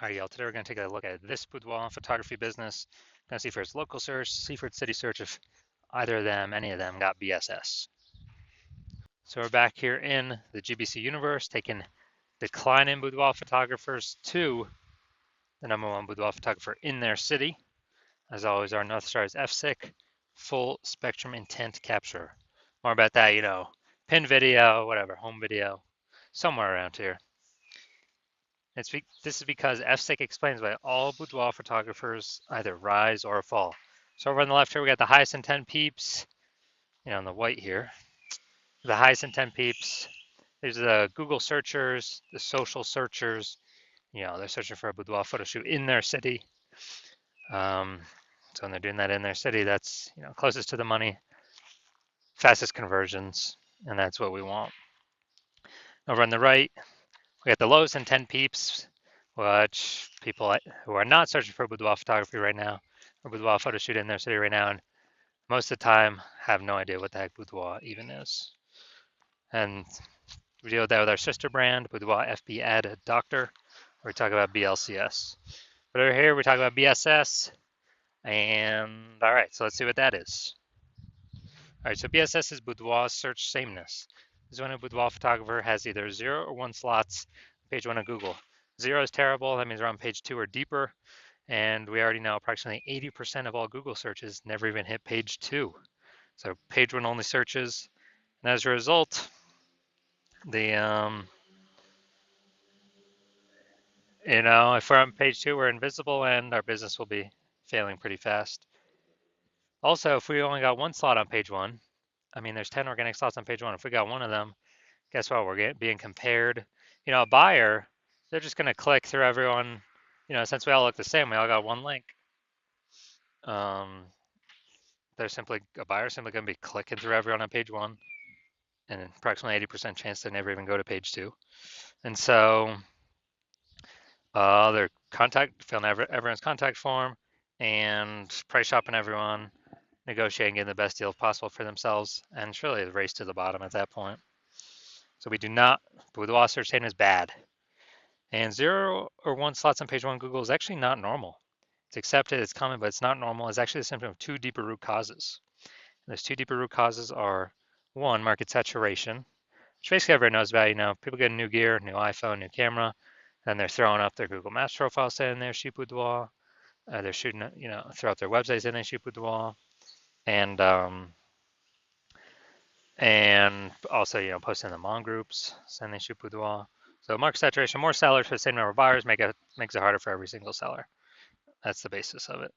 All right, y'all, today we're going to take a look at this boudoir photography business. Going to see for its local search, see for its city search if either of them, any of them, got BSS. So we're back here in the GBC universe, taking decline in boudoir photographers to the #1 boudoir photographer in their city. As always, our North Star is FSIC, full spectrum intent capture. More about that, pin video, whatever, home video, somewhere around here. This is because FSIC explains why all boudoir photographers either rise or fall. So over on the left here, we got the highest intent peeps, in the white here. The highest intent peeps. These are the Google searchers, the social searchers. They're searching for a boudoir photo shoot in their city. So when they're doing that in their city, that's closest to the money, fastest conversions, and that's what we want. Over on the right, we got the lowest intent peeps, which people who are not searching for boudoir photography right now, or boudoir photo shoot in their city right now, and most of the time have no idea what the heck boudoir even is. And we deal with that with our sister brand, Boudoir FB Ad Doctor, where we talk about BLCS. But over here, we talk about BSS, and all right, so let's see what that is. All right, so BSS is boudoir search sameness. This is when a boudoir photographer has either 0 or 1 slots on page 1 of Google. 0 is terrible, that means we're on page 2 or deeper, and we already know approximately 80% of all Google searches never even hit page 2. So page 1 only searches, and as a result, if we're on page 2, we're invisible and our business will be failing pretty fast. Also, if we only got 1 slot on page 1, there's 10 organic slots on page 1. If we got 1 of them, guess what? We're being compared. A buyer, they're just going to click through everyone. Since we all look the same, we all got 1 link. A buyer simply going to be clicking through everyone on page 1, and approximately 80% chance they never even go to page 2. And so their filling everyone's contact form and price shopping everyone, negotiating, getting the best deal possible for themselves, and it's really a race to the bottom at that point. So boudoir search same is bad. And 0 or 1 slots on page 1 Google is actually not normal. It's accepted, it's common, but it's not normal. It's actually a symptom of 2 deeper root causes. And those 2 deeper root causes are 1, market saturation, which basically everyone knows about. People get new gear, new iPhone, new camera, and they're throwing up their Google Maps profile saying they're shoot boudoir. They're shooting, throughout their websites saying they shoot boudoir, and also, posting in the mom groups saying they shoot boudoir. So market saturation, more sellers for the same number of buyers makes it harder for every single seller. That's the basis of it.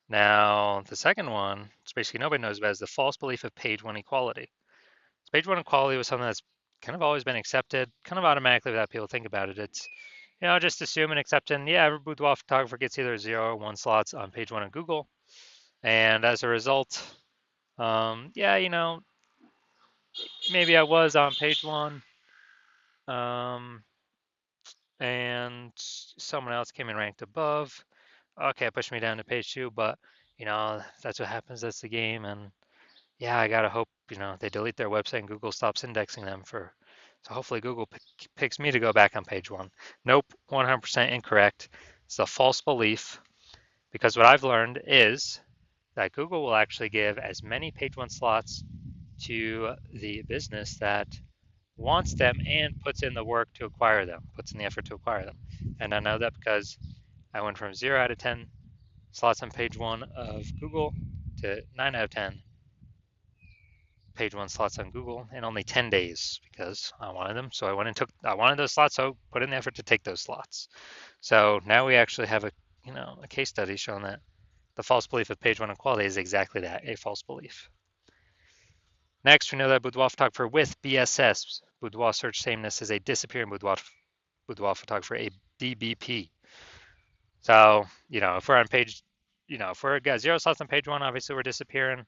Now, the second one, which basically nobody knows about, is the false belief of page 1 equality. So page 1 equality was something that's kind of always been accepted, kind of automatically without people think about it. It's, just assume and accepting, every boudoir photographer gets either 0 or 1 slots on page 1 of Google. And as a result, maybe I was on page 1, and someone else came and ranked above. Okay, it pushed me down to page 2, but that's what happens. That's the game, and I gotta hope they delete their website and Google stops indexing them so hopefully Google picks me to go back on page 1. Nope, 100% incorrect. It's a false belief, because what I've learned is that Google will actually give as many page 1 slots to the business that wants them and puts in the work to acquire them, puts in the effort to acquire them. And I know that because I went from 0 out of 10 slots on page 1 of Google to 9 out of 10 page 1 slots on Google in only 10 days because I wanted them. So I wanted those slots, so put in the effort to take those slots. So now we actually have a case study showing that the false belief of page 1 equality is exactly that, a false belief. Next, we know that boudoir photographer with BSS, boudoir search sameness, is a disappearing boudoir photographer, a DBP. So, if we're on page, if we're got 0 slots on page 1, obviously we're disappearing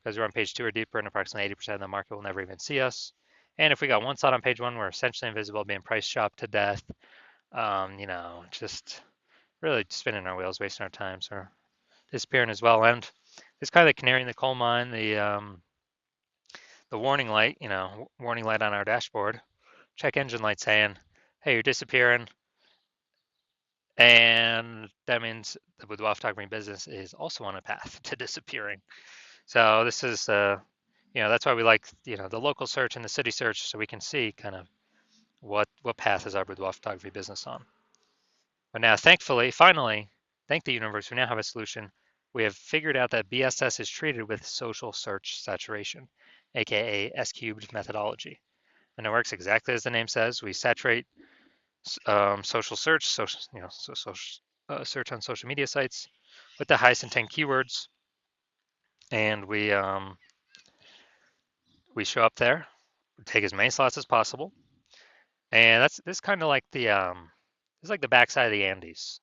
because we're on page 2 or deeper, and approximately 80% of the market will never even see us. And if we got 1 slot on page 1, we're essentially invisible, being price shopped to death. Just really spinning our wheels, wasting our time, so disappearing as well. And it's kind of the canary in the coal mine, the warning light, warning light on our dashboard, check engine light saying, hey, you're disappearing. And that means the boudoir photography business is also on a path to disappearing. So this is, that's why we like, the local search and the city search, so we can see kind of what path is our boudoir photography business on. But now, thankfully, finally, thank the universe, we now have a solution. We have figured out that BSS is treated with social search saturation, aka S cubed methodology. And it works exactly as the name says. We saturate social search, search on social media sites with the highest intent keywords, and we show up there, take as many slots as possible, and that's this kind of like this is like the backside of the Andes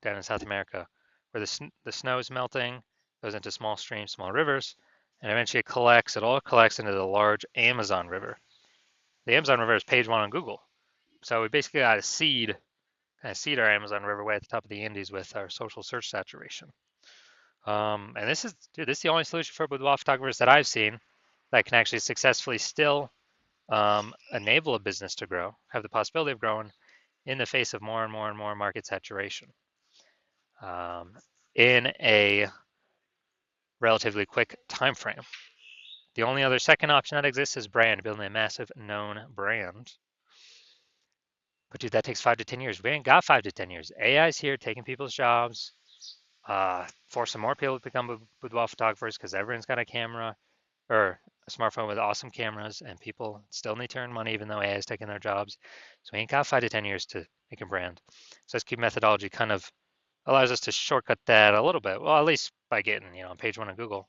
down in South America, where the snow is melting, goes into small streams, small rivers, and eventually it all collects into the large Amazon River. The Amazon River is page one on Google, so we basically got to kind of seed our Amazon River way at the top of the Andes with our social search saturation. And this is the only solution for boudoir photographers that I've seen that can actually successfully still enable a business to grow, have the possibility of growing in the face of more and more and more market saturation in a relatively quick time frame. The only other second option that exists is brand, building a massive known brand. But dude, that takes 5 to 10 years. We ain't got 5 to 10 years. AI's here taking people's jobs, forcing more people to become boudoir photographers because everyone's got a camera or a smartphone with awesome cameras, and people still need to earn money even though AI is taking their jobs. So we ain't got 5 to 10 years to make a brand. So SQ methodology kind of allows us to shortcut that a little bit. Well, at least by getting, on page one of Google.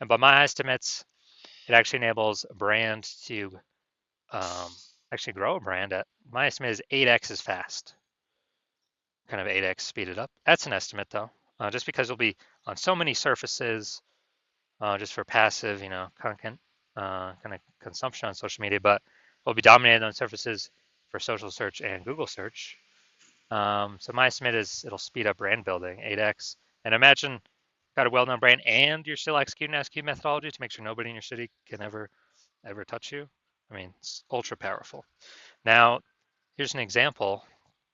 And by my estimates, it actually enables a brand to actually grow a brand at, my estimate is 8x as fast, kind of 8x speeded up. That's an estimate though, just because it'll be on so many surfaces, just for passive, content, kind of consumption on social media, but we'll be dominated on surfaces for social search and Google search. So my estimate is it'll speed up brand building 8x. And imagine got a well-known brand and you're still executing SQ methodology to make sure nobody in your city can ever touch you. I mean, it's ultra powerful. Now, here's an example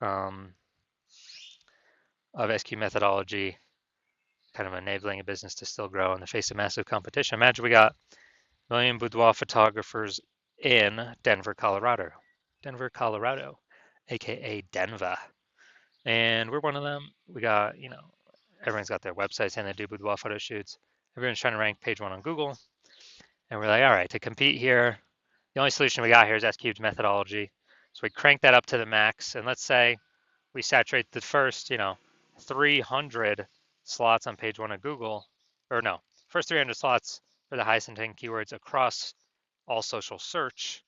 of SQ methodology kind of enabling a business to still grow in the face of massive competition. Imagine we got a million boudoir photographers in Denver, Colorado. Denver, Colorado, aka Denver. And we're one of them. We got, everyone's got their websites and they do boudoir photo shoots. Everyone's trying to rank page one on Google. And we're like, all right, to compete here, the only solution we got here is S-Cube's methodology. So we crank that up to the max. And let's say we saturate the first, 300 slots on page one of Google, or no, first 300 slots for the highest intent keywords across all social search.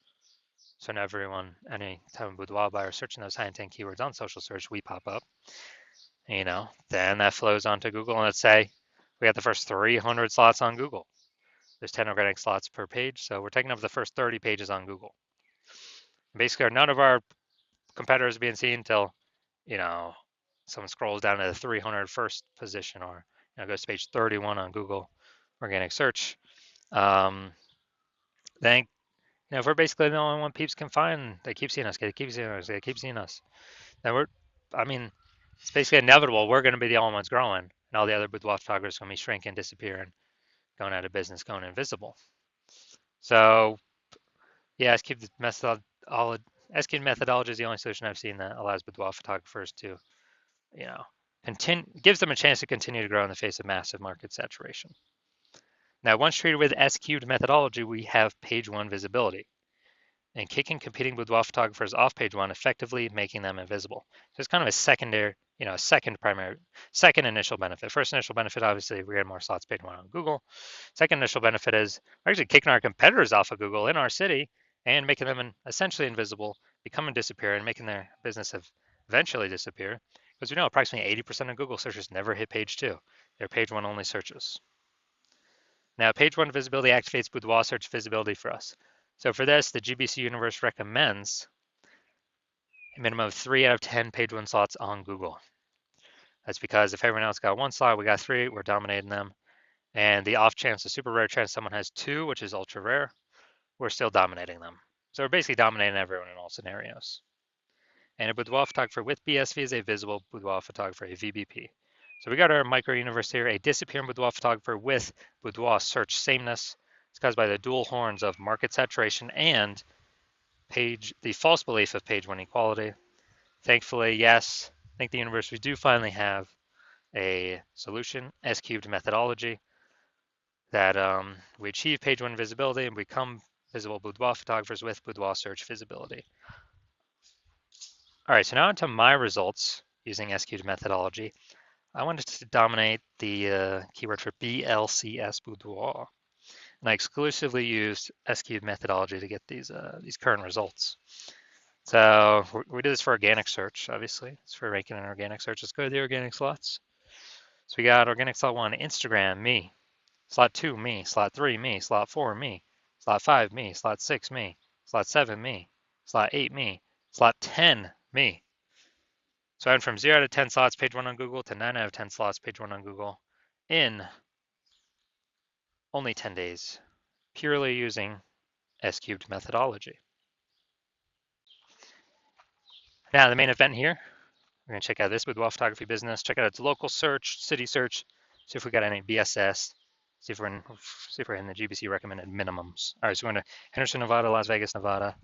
So now everyone, any time a boudoir buyer searching those high intent keywords on social search, we pop up. Then that flows onto Google, and let's say we got the first 300 slots on Google. There's 10 organic slots per page, so we're taking up the first 30 pages on Google. Basically, none of our competitors are being seen until, someone scrolls down to the 301st position, or goes to page 31 on Google organic search. Then, if we're basically the only one peeps can find, they keep seeing us, they keep seeing us, they keep seeing us. Then it's basically inevitable. We're going to be the only ones growing, and all the other boudoir photographers are going to be shrinking, disappearing, going out of business, going invisible. So, yeah, SQ methodology is the only solution I've seen that allows boudoir photographers to, gives them a chance to continue to grow in the face of massive market saturation. Now, once treated with SQ'd methodology, we have page one visibility and kicking competing boudoir photographers off page one, effectively making them invisible. So it's kind of a second initial benefit. First initial benefit, obviously, we get more slots page one on Google. Second initial benefit is we're actually kicking our competitors off of Google in our city and making them essentially invisible, becoming disappear, and making their business eventually disappear. Because we know approximately 80% of Google searches never hit page two. They're page one only searches. Now, page one visibility activates boudoir search visibility for us. So for this, the GBC universe recommends a minimum of 3 out of 10 page one slots on Google. That's because if everyone else got one slot, we got 3, we're dominating them. And the off chance, the super rare chance someone has 2, which is ultra rare, we're still dominating them. So we're basically dominating everyone in all scenarios. and a boudoir photographer with BSV is a visible boudoir photographer, a VBP. So we got our micro universe here, a disappearing boudoir photographer with boudoir search sameness. It's caused by the dual horns of market saturation and the false belief of page one equality. Thankfully, yes, I think the universe, we do finally have a solution, S-cubed methodology, that we achieve page one visibility and become visible boudoir photographers with boudoir search visibility. All right, so now into my results using S-cubed methodology. I wanted to dominate the keyword for BLCS boudoir, and I exclusively used S-cubed methodology to get these current results. So we did this for organic search, obviously. It's for ranking in organic search. Let's go to the organic slots. So we got organic slot 1, Instagram, me. Slot 2, me. Slot 3, me. Slot 4, me. Slot 5, me. Slot 6, me. Slot 7, me. Slot 8, me. Slot 10, me. So I went from 0 out of 10 slots page 1 on Google to 9 out of 10 slots page 1 on Google in only 10 days, purely using S-cubed methodology. Now the main event here, we're going to check out this boudoir photography business, check out its local search, city search, see if we got any BSS, see if we're in the GBC recommended minimums. All right, so we're going to Henderson, Nevada, Las Vegas, Nevada.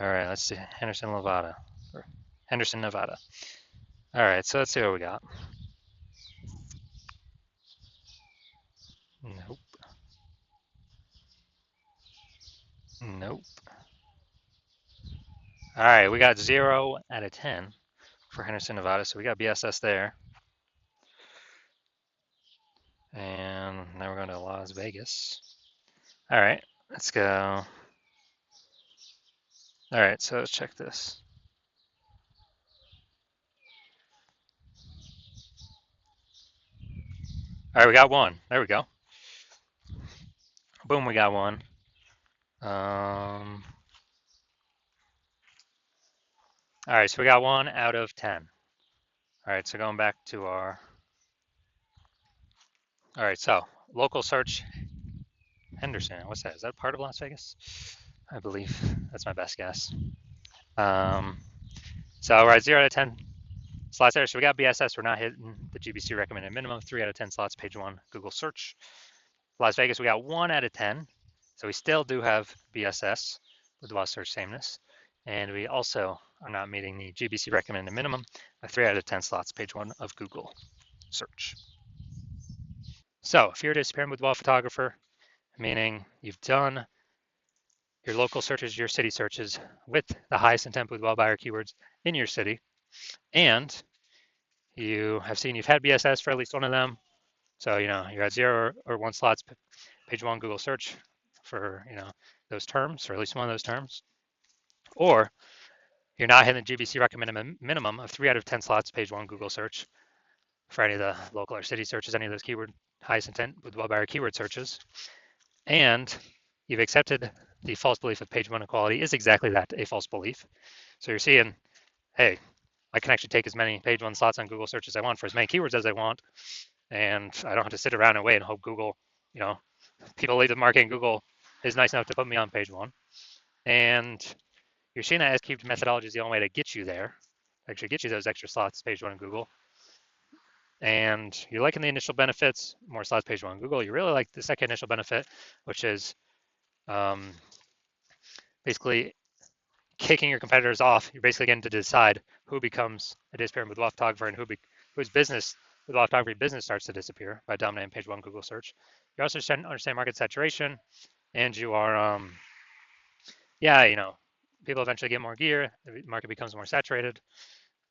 All right, let's see, Henderson, Nevada. All right, so let's see what we got. Nope. Nope. All right, we got 0 out of 10 for Henderson, Nevada, so we got BSS there. And now we're going to Las Vegas. All right, let's go. All right, so let's check this. All right, we got one. There we go. Boom, we got one. All right, so we got 1 out of 10. All right, so going back to our. All right, so local search, Henderson. What's that? Is that part of Las Vegas? I believe that's my best guess. So we're at 0 out of 10 slots there. So we got BSS. We're not hitting the GBC recommended minimum. 3 out of 10 slots, page 1, Google search. Las Vegas, we got 1 out of 10. So we still do have BSS with boudoir search sameness. And we also are not meeting the GBC recommended minimum of 3 out of 10 slots, page 1 of Google search. So if you're a disappearing boudoir photographer, meaning you've done your local searches, your city searches with the highest intent boudoir buyer keywords in your city, and you have seen you've had BSS for at least one of them. So, you're at 0 or 1 slots, page 1 Google search for, those terms, or at least one of those terms. Or you're not hitting the GBC recommended minimum of 3 out of 10 slots, page 1 Google search for any of the local or city searches, any of those keyword highest intent with buyer keyword searches. And you've accepted the false belief of page 1 equality is exactly that, a false belief. So you're seeing, hey, I can actually take as many page 1 slots on Google search as I want for as many keywords as I want. And I don't have to sit around and wait and hope Google, people leave the market and Google is nice enough to put me on page 1. And you're seeing that S-cubed methodology is the only way to get you there, actually get you those extra slots, page 1 in Google. And you're liking the initial benefits, more slots, page 1 in Google. You really like the second initial benefit, which is basically kicking your competitors off. You're basically getting to decide who becomes a disappearing boudoir photographer and whose business boudoir photography business starts to disappear by dominating page 1 Google search. You also understand market saturation, and you are, people eventually get more gear, the market becomes more saturated,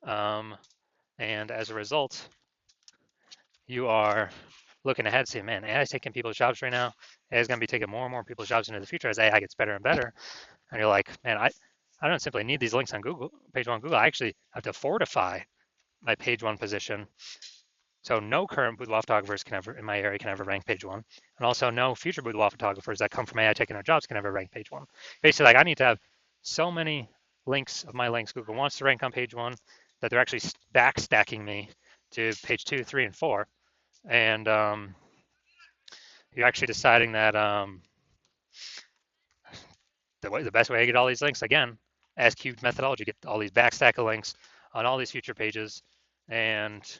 and as a result, you are looking ahead, saying, man, AI is taking people's jobs right now. AI is going to be taking more and more people's jobs into the future as AI gets better and better. And you're like, man, I don't simply need these links on Google, page 1 Google. I actually have to fortify my page 1 position. So no current boudoir photographers in my area can ever rank page 1. And also no future boudoir photographers that come from AI taking their jobs can ever rank page 1. Basically, like I need to have so many links of my links Google wants to rank on page 1 that they're actually backstacking me to page 2, 3, and 4. And you're actually deciding that the best way to get all these links, again, ASCII methodology, get all these backstack of links on all these future pages, and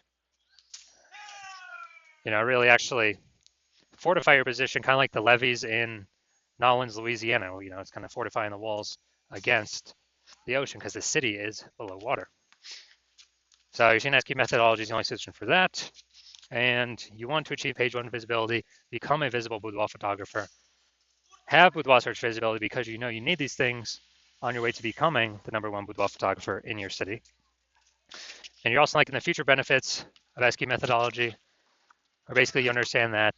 really actually fortify your position, kind of like the levees in Nolens, Louisiana. It's kind of fortifying the walls against the ocean because the city is below water. So you're seeing ASCII methodology is the only solution for that. And you want to achieve page one visibility, become a visible boudoir photographer, have boudoir search visibility because you need these things on your way to becoming the #1 boudoir photographer in your city. And you're also liking the future benefits of ASCII methodology, or basically you understand that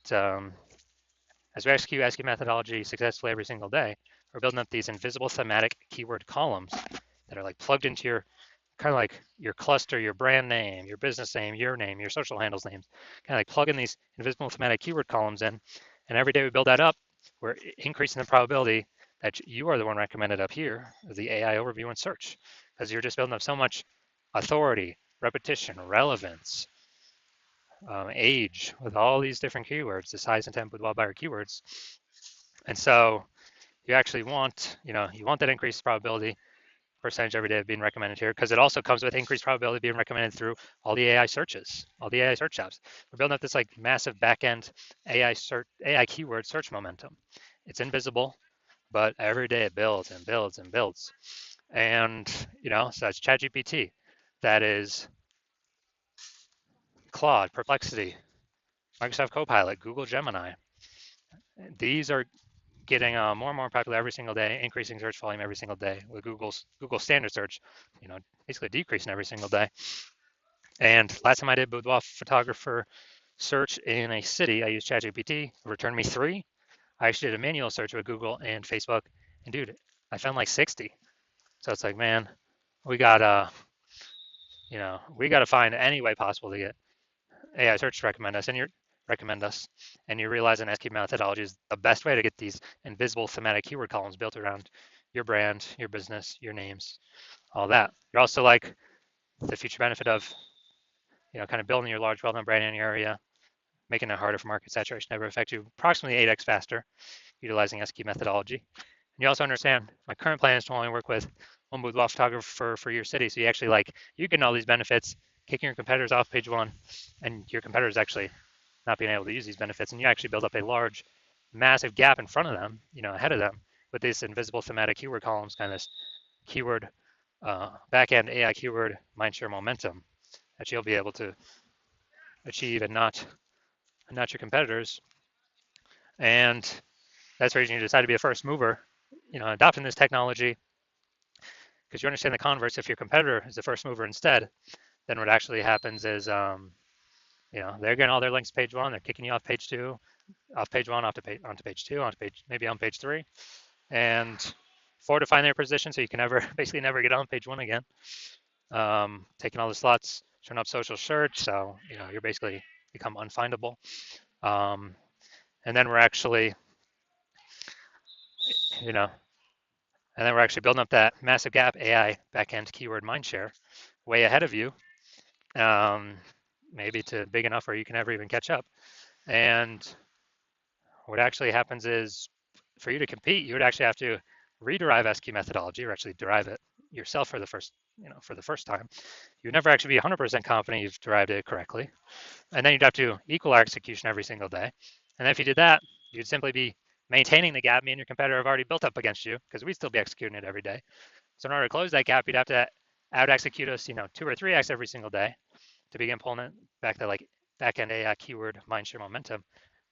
as we execute ASCII methodology successfully every single day, we're building up these invisible thematic keyword columns that are like plugged into your kind of like your cluster, your brand name, your business name, your social handles names, kind of like plugging these invisible thematic keyword columns in. And every day we build that up, we're increasing the probability that you are the one recommended up here, the AI overview and search, because you're just building up so much authority, repetition, relevance, age, with all these different keywords, the size, intent, boudoir buyer keywords. And so you actually want, you want that increased probability percentage every day of being recommended here, because it also comes with increased probability of being recommended through all the AI searches, all the AI search jobs. We're building up this like massive backend AI keyword search momentum. It's invisible, but every day it builds and builds and builds. And so that's ChatGPT, that is Claude, Perplexity, Microsoft Copilot, Google Gemini. These are getting more and more popular every single day, increasing search volume every single day, with Google standard search, basically decreasing every single day. And last time I did boudoir photographer search in a city, I used ChatGPT, it returned me 3. I actually did a manual search with Google and Facebook, and dude, I found like 60. So it's like, man, we gotta, we gotta find any way possible to get AI search to recommend us, and you realize an ASCII methodology is the best way to get these invisible thematic keyword columns built around your brand, your business, your names, all that. You're also like the future benefit of, kind of building your large, well-known brand in your area, making it harder for market saturation to ever affect you approximately 8x faster, utilizing ASCII methodology. And you also understand my current plan is to only work with one boudoir photographer for your city. So you actually you get all these benefits, kicking your competitors off page one, and your competitors actually not being able to use these benefits, and you actually build up a large, massive gap in front of them, ahead of them, with these invisible thematic keyword columns, kind of this keyword backend AI keyword mindshare momentum that you'll be able to achieve and not your competitors. And that's the reason you decide to be a first mover, adopting this technology, because you understand the converse. If your competitor is the first mover instead, then what actually happens is, they're getting all their links to page one, they're kicking you off page two, off page one, onto page two, maybe on page three, and fortifying their position so you can basically never get on page one again. Taking all the slots, turn up social search, so you're basically become unfindable. And then we're actually, building up that massive gap AI backend keyword mindshare way ahead of you, maybe to big enough where you can never even catch up. And what actually happens is, for you to compete, you would actually have to rederive ASCII methodology, or actually derive it yourself for the first time. You'd never actually be 100% confident you've derived it correctly. And then you'd have to equal our execution every single day. And if you did that, you'd simply be maintaining the gap me and your competitor have already built up against you, because we'd still be executing it every day. So in order to close that gap, you'd have to out execute us, 2 or 3x every single day to begin pulling it back to back-end AI keyword mindshare momentum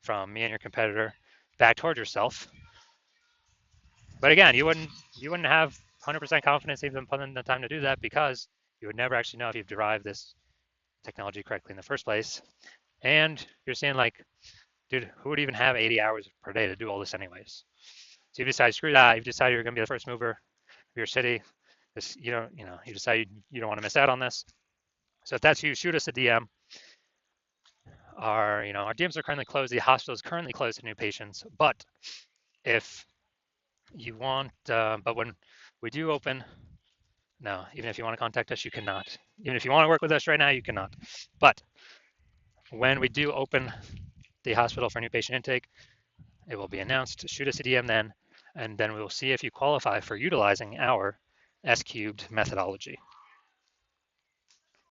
from me and your competitor back towards yourself. But again, you wouldn't have 100% confidence even putting the time to do that, because you would never actually know if you've derived this technology correctly in the first place. And you're saying dude, who would even have 80 hours per day to do all this anyways? So you decide, screw that. You've decided you're going to be the first mover of your city. You decide you don't want to miss out on this. So if that's you, shoot us a DM. Our DMs are currently closed. The hospital is currently closed to new patients. But if you want, but when we do open, no, even if you want to contact us, you cannot. Even if you want to work with us right now, you cannot. But when we do open the hospital for new patient intake, it will be announced. Shoot us a DM then, and then we will see if you qualify for utilizing our S cubed methodology.